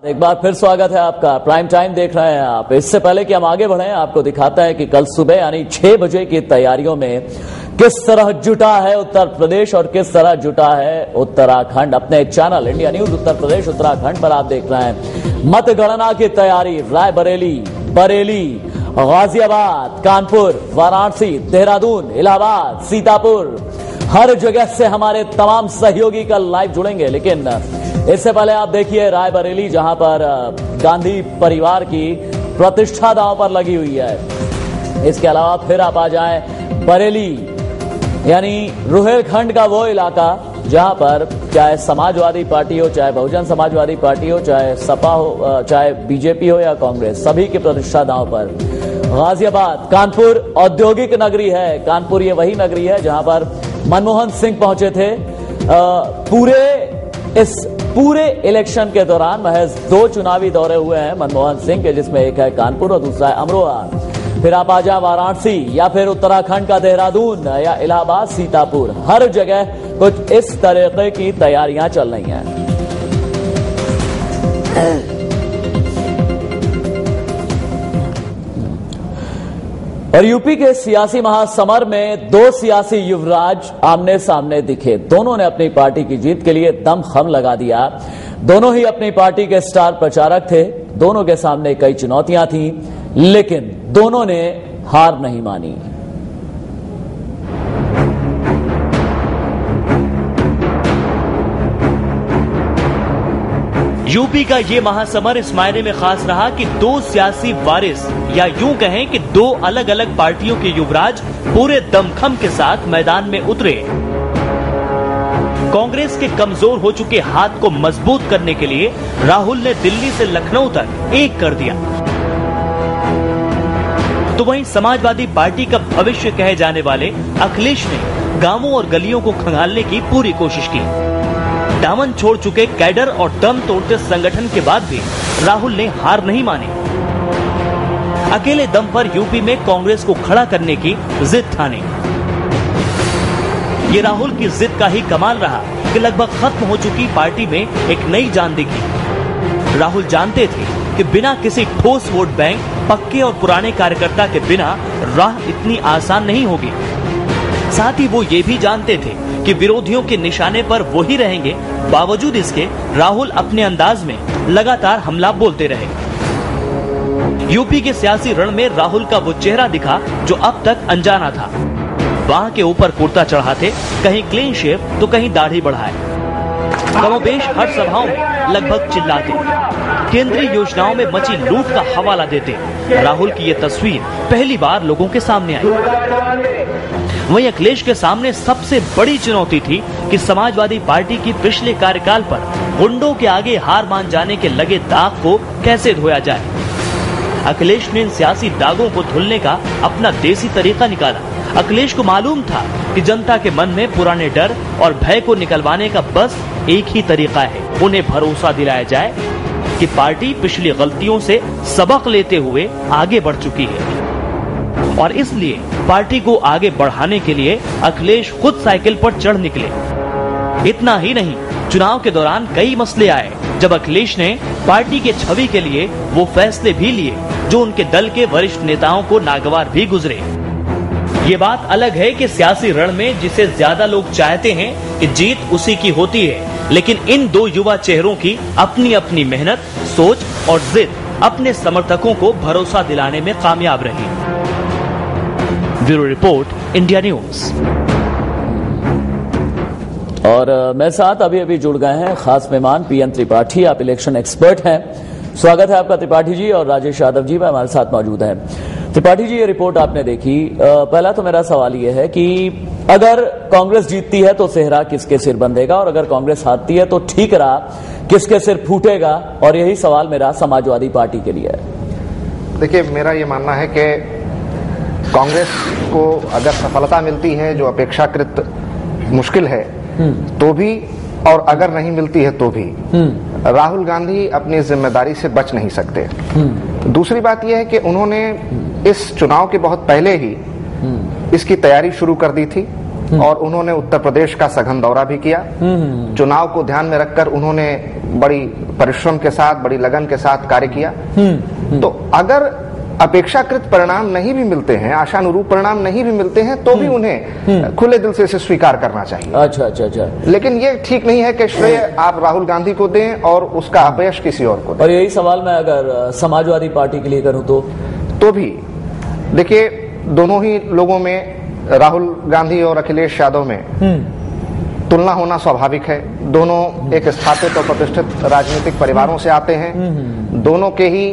एक बार फिर स्वागत है आपका। प्राइम टाइम देख रहे हैं आप। इससे पहले कि हम आगे बढ़ें, आपको दिखाता है कि कल सुबह यानी 6 बजे की तैयारियों में किस तरह जुटा है उत्तर प्रदेश और किस तरह जुटा है उत्तराखंड। अपने channel India news Uttar Pradesh Uttarakhand पर आप देख रहे हैं मतगणना की तैयारी। रायबरेली, बरेली, गाजियाबाद, कानपुर, वाराणसी, देहरादून, इलाहाबाद, सीतापुर, हर जगह से हमारे तमाम सहयोगी कल लाइव जुड़ेंगे। लेकिन इससे पहले आप देखिए रायबरेली, जहां पर गांधी परिवार की प्रतिष्ठा दांव पर लगी हुई है। इसके अलावा फिर आप आ जाएं बरेली, यानी रुहेलखंड का वो इलाका जहां पर चाहे समाजवादी पार्टी हो, चाहे बहुजन समाजवादी पार्टी हो, चाहे सपा हो, चाहे बीजेपी हो या कांग्रेस, सभी की प्रतिष्ठा दांव पर। गाजियाबाद, कानपुर औद्योगिक नगरी है। कानपुर ये वही नगरी है जहां पर मनमोहन सिंह पहुंचे थे। पूरे इलेक्शन के दौरान महज 2 चुनावी दौरे हुए हैं मनमोहन सिंह के, जिसमें एक है कानपुर और दूसरा है अमरोहा। फिर आप आ जाए वाराणसी या फिर उत्तराखंड का देहरादून या इलाहाबाद, सीतापुर, हर जगह कुछ इस तरह की तैयारियां चल रही हैं। और यूपी के सियासी महासमर में 2 सियासी युवराज आमने सामने दिखे। दोनों ने अपनी पार्टी की जीत के लिए दमखम लगा दिया। दोनों ही अपनी पार्टी के स्टार प्रचारक थे। दोनों के सामने कई चुनौतियां थीं, लेकिन दोनों ने हार नहीं मानी। यूपी का ये महासमर इस मायने में खास रहा कि 2 सियासी वारिस, या यूं कहें कि 2 अलग अलग पार्टियों के युवराज पूरे दमखम के साथ मैदान में उतरे। कांग्रेस के कमजोर हो चुके हाथ को मजबूत करने के लिए राहुल ने दिल्ली से लखनऊ तक एक कर दिया। तो वहीं समाजवादी पार्टी का भविष्य कहे जाने वाले अखिलेश ने गांवों और गलियों को खंगालने की पूरी कोशिश की। दामन छोड़ चुके कैडर और दम तोड़ते संगठन के बाद भी राहुल ने हार नहीं मानी। अकेले दम पर यूपी में कांग्रेस को खड़ा करने की जिद ठानी। ये राहुल की जिद का ही कमाल रहा कि लगभग खत्म हो चुकी पार्टी में एक नई जान दिखी। राहुल जानते थे कि बिना किसी ठोस वोट बैंक, पक्के और पुराने कार्यकर्ता के बिना राह इतनी आसान नहीं होगी। साथ ही वो ये भी जानते थे कि विरोधियों के निशाने पर वो ही रहेंगे। बावजूद इसके राहुल अपने अंदाज में लगातार हमला बोलते रहे। यूपी के सियासी रण में राहुल का वो चेहरा दिखा जो अब तक अनजाना था। बाह के ऊपर कुर्ता चढ़ाते, कहीं क्लीन शेव तो कहीं दाढ़ी बढ़ाए। कमोबेश हर सभाओं में लगभग चिल्लाते, केंद्रीय योजनाओं में मची लूट का हवाला देते। राहुल की ये तस्वीर पहली बार लोगों के सामने आई। वहीं अखिलेश के सामने सबसे बड़ी चुनौती थी कि समाजवादी पार्टी की पिछले कार्यकाल पर गुंडों के आगे हार मान जाने के लगे दाग को कैसे धोया जाए। अखिलेश ने इन सियासी दागों को धुलने का अपना देसी तरीका निकाला। अखिलेश को मालूम था कि जनता के मन में पुराने डर और भय को निकलवाने का बस एक ही तरीका है, उन्हें भरोसा दिलाया जाए कि पार्टी पिछली गलतियों से सबक लेते हुए आगे बढ़ चुकी है। और इसलिए पार्टी को आगे बढ़ाने के लिए अखिलेश खुद साइकिल पर चढ़ निकले। इतना ही नहीं, चुनाव के दौरान कई मसले आए जब अखिलेश ने पार्टी के छवि के लिए वो फैसले भी लिए जो उनके दल के वरिष्ठ नेताओं को नागवार भी गुजरे। ये बात अलग है कि सियासी रण में जिसे ज्यादा लोग चाहते हैं कि जीत उसी की होती है, लेकिन इन 2 युवा चेहरों की अपनी अपनी मेहनत, सोच और जिद अपने समर्थकों को भरोसा दिलाने में कामयाब रही। Bureau report, India news. और मेरे साथ अभी जुड़ गए हैं खास मेहमान पीएन त्रिपाठी। आप इलेक्शन एक्सपर्ट हैं। स्वागत है आपका त्रिपाठी जी। और राजेश यादव जी हमारे साथ मौजूद हैं। त्रिपाठी जी, ये रिपोर्ट आपने देखी। पहला तो मेरा सवाल ये है कि अगर कांग्रेस जीतती है तो सेहरा किसके सिर बंधेगा, और अगर कांग्रेस हारती है तो ठीक रहा किसके सिर फूटेगा? और यही सवाल मेरा समाजवादी पार्टी के लिए है। देखिए, मेरा ये मानना है कि कांग्रेस को अगर सफलता मिलती है, जो अपेक्षाकृत मुश्किल है, तो भी, और अगर नहीं मिलती है तो भी, राहुल गांधी अपनी जिम्मेदारी से बच नहीं सकते। दूसरी बात यह है कि उन्होंने इस चुनाव के बहुत पहले ही इसकी तैयारी शुरू कर दी थी। और उन्होंने उत्तर प्रदेश का सघन दौरा भी किया। चुनाव को ध्यान में रखकर उन्होंने बड़ी परिश्रम के साथ, बड़ी लगन के साथ कार्य किया। तो अगर अपेक्षाकृत परिणाम नहीं भी मिलते हैं, आशानुरूप परिणाम नहीं भी मिलते हैं, तो भी उन्हें खुले दिल से इसे स्वीकार करना चाहिए। अच्छा। लेकिन ये ठीक नहीं है कि श्रेय आप राहुल गांधी को दें और उसका अपयश किसी और को दें। और यही सवाल मैं अगर समाजवादी पार्टी के लिए करूं तो भी देखिए, दोनों ही लोगों में, राहुल गांधी और अखिलेश यादव में तुलना होना स्वाभाविक है। दोनों एक स्थापित और प्रतिष्ठित राजनीतिक परिवारों से आते हैं। दोनों के ही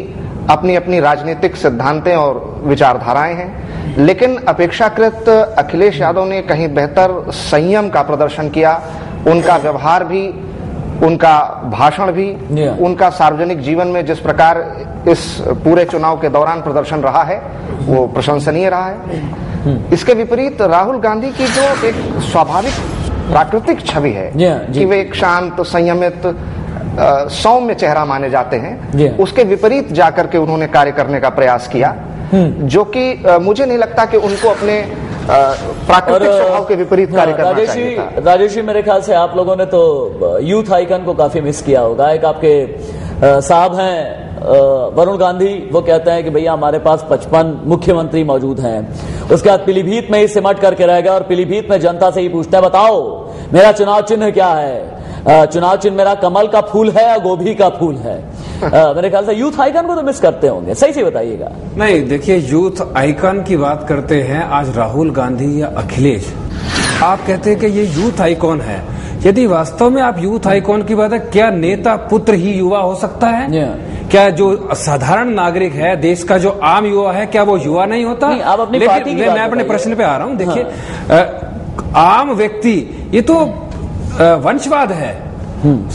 अपनी अपनी राजनीतिक सिद्धांतें और विचारधाराएं हैं। लेकिन अपेक्षाकृत अखिलेश यादव ने कहीं बेहतर संयम का प्रदर्शन किया। उनका व्यवहार भी, उनका भाषण भी, उनका सार्वजनिक जीवन में जिस प्रकार इस पूरे चुनाव के दौरान प्रदर्शन रहा है, वो प्रशंसनीय रहा है। इसके विपरीत राहुल गांधी की जो एक स्वाभाविक प्राकृतिक छवि है कि वे एक शांत, संयमित, सौम्य चेहरा माने जाते हैं, उसके विपरीत जाकर के उन्होंने कार्य करने का प्रयास किया, जो कि मुझे नहीं लगता कि उनको अपने प्राकृतिक स्वभाव के विपरीत कार्य करना चाहिए था। राजेश जी, मेरे ख्याल से आप लोगों ने तो यूथ आइकन को काफी मिस किया होगा। एक आपके साहब हैं वरुण गांधी, वो कहते हैं कि भैया हमारे पास 55 मुख्यमंत्री मौजूद हैं। उसके बाद पीलीभीत में ही सिमट करके रह गया और पीलीभीत में जनता से ही पूछता है, बताओ मेरा चुनाव चिन्ह क्या है? चुनाव चिन्ह मेरा कमल का फूल है या गोभी का फूल है? मेरे ख्याल से यूथ आइकन को तो मिस करते होंगे, सही से बताइएगा। नहीं, देखिए, यूथ आइकन की बात करते हैं आज राहुल गांधी या अखिलेश, आप कहते हैं कि ये यूथ आइकॉन है। यदि वास्तव में आप यूथ आइकॉन की बात है, क्या नेता पुत्र ही युवा हो सकता है? क्या जो साधारण नागरिक है, देश का जो आम युवा है, क्या वो युवा नहीं होता? नहीं, आप अपनी लेकिन मैं अपने प्रश्न पे आ रहा हूं। देखिए, आम व्यक्ति, ये तो वंशवाद है।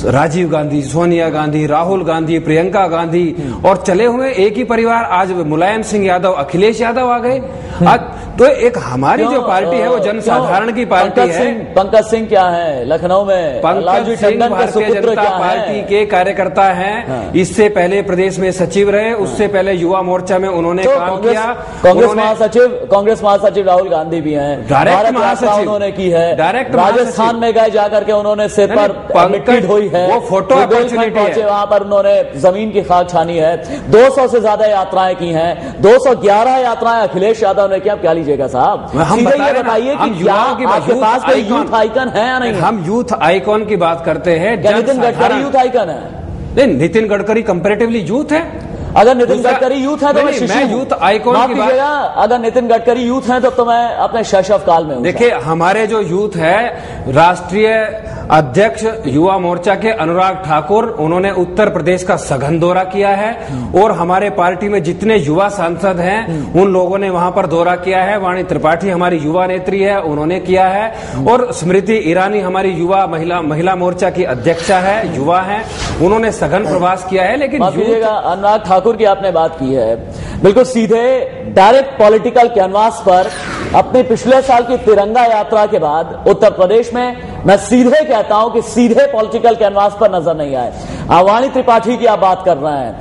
राजीव गांधी, सोनिया गांधी, राहुल गांधी, प्रियंका गांधी और चले हुए एक ही परिवार, आज मुलायम सिंह यादव, अखिलेश यादव आ गए। आज तो एक हमारी जो पार्टी है वो जनसाधारण की पार्टी है। पंकज सिंह क्या है लखनऊ में? पंकज सिंह भारतीय जनता पार्टी के कार्यकर्ता हैं। इससे पहले प्रदेश में सचिव रहे, उससे पहले युवा मोर्चा में उन्होंने काम किया। कांग्रेस महासचिव राहुल गांधी भी हैं। डायरेक्ट महासचिव उन्होंने की है। डायरेक्ट राजस्थान में गए जाकर के उन्होंने सिर पर मिट्टी ढोई है, वो फोटो पहुंचे, वहां पर उन्होंने जमीन की खाक छानी है। 200 से ज्यादा यात्राएं की हैं। 211 यात्राएं अखिलेश यादव ने किया। क्या लीजिएगा साहब, हम बताइए कि क्या आपके पास कोई यूथ आइकन है या नहीं? हम यूथ आइकॉन की बात करते हैं। नितिन गडकरी यूथ आइकन है? नहीं, नितिन गडकरी कंपैरेटिवली यूथ है। अगर नितिन गडकरी यूथ है तो मैं यूथ आइकॉन की बात, अगर नितिन गडकरी यूथ है तो मैं अपने शैशव काल में हूं। देखिए, हमारे जो यूथ है, राष्ट्रीय अध्यक्ष युवा मोर्चा के अनुराग ठाकुर, उन्होंने उत्तर प्रदेश का सघन दौरा किया है और हमारे पार्टी में जितने युवा सांसद हैं उन लोगों ने वहां पर दौरा किया है। वाणी त्रिपाठी हमारी युवा नेत्री है, उन्होंने किया है। और स्मृति ईरानी हमारी युवा महिला मोर्चा की अध्यक्षा है, युवा है, उन्होंने सघन प्रवास किया है। लेकिन अनुराग ठाकुर की आपने बात की है, बिल्कुल सीधे डायरेक्ट पॉलिटिकल कैनवास पर अपने पिछले साल की तिरंगा यात्रा के बाद उत्तर प्रदेश में मैं सीधे कहता हूं कि सीधे पॉलिटिकल कैनवास पर नजर नहीं आए। वाणी त्रिपाठी की आप बात कर रहे हैं,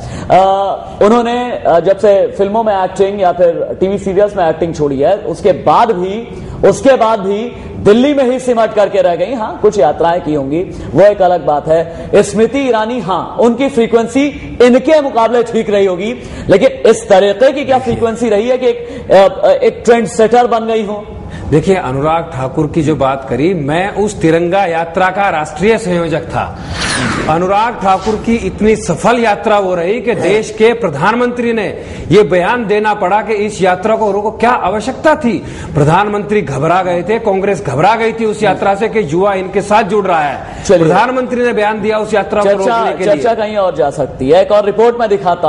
उन्होंने जब से फिल्मों में एक्टिंग या फिर टीवी सीरियल्स में एक्टिंग छोड़ी है, उसके बाद भी दिल्ली में ही सिमट करके रह गई। हाँ, कुछ यात्राएं की होंगी, वो एक अलग बात है। स्मृति ईरानी, हाँ, उनकी फ्रीक्वेंसी इनके मुकाबले ठीक रही होगी, लेकिन इस तरीके की क्या फ्रीक्वेंसी रही है कि एक ट्रेंड सेटर बन गई हो? देखिए, अनुराग ठाकुर की जो बात करी, मैं उस तिरंगा यात्रा का राष्ट्रीय संयोजक था। अनुराग ठाकुर की इतनी सफल यात्रा हो रही कि देश के प्रधानमंत्री ने यह बयान देना पड़ा कि इस यात्रा को रोको। क्या आवश्यकता थी? प्रधानमंत्री घबरा गए थे, कांग्रेस घबरा गई थी उस यात्रा से कि युवा इनके साथ जुड़ रहा है। प्रधानमंत्री ने बयान दिया उस यात्रा को रोकने के लिए। चर्चा कहीं और जा सकती है। एक और रिपोर्ट मैं दिखाता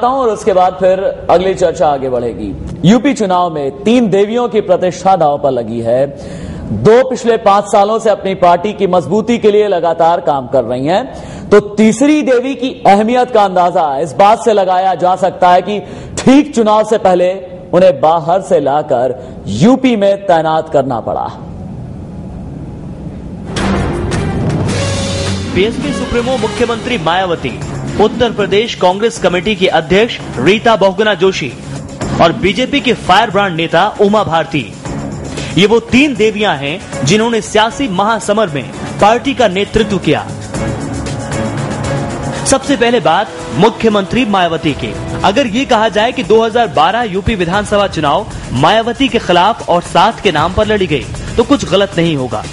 हूं और उसके बाद फिर अगली चर्चा आगे बढ़ेगी। यूपी चुनाव में 3 देवियों की प्रतिष्ठा दांव पर लगी है। 2 पिछले 5 सालों से अपनी पार्टी की मजबूती के लिए लगातार काम कर रही हैं, तो तीसरी देवी की अहमियत का अंदाजा इस बात से लगाया जा सकता है कि ठीक चुनाव से पहले उन्हें बाहर से लाकर यूपी में तैनात करना पड़ा। बीएसपी सुप्रीमो मुख्यमंत्री मायावती, उत्तर प्रदेश कांग्रेस कमेटी की अध्यक्ष रीता बहुगुणा जोशी और बीजेपी के फायर ब्रांड नेता उमा भारती, ये वो 3 देवियां हैं जिन्होंने सियासी महासमर में पार्टी का नेतृत्व किया। सबसे पहले बात मुख्यमंत्री मायावती की। अगर ये कहा जाए कि 2012 यूपी विधानसभा चुनाव मायावती के खिलाफ और साथ के नाम पर लड़ी गई, तो कुछ गलत नहीं होगा,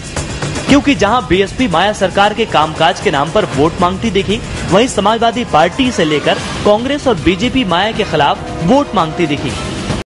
क्योंकि जहां बीएसपी माया सरकार के कामकाज के नाम पर वोट मांगती दिखी, वहीं समाजवादी पार्टी से लेकर कांग्रेस और बीजेपी माया के खिलाफ वोट मांगती दिखी।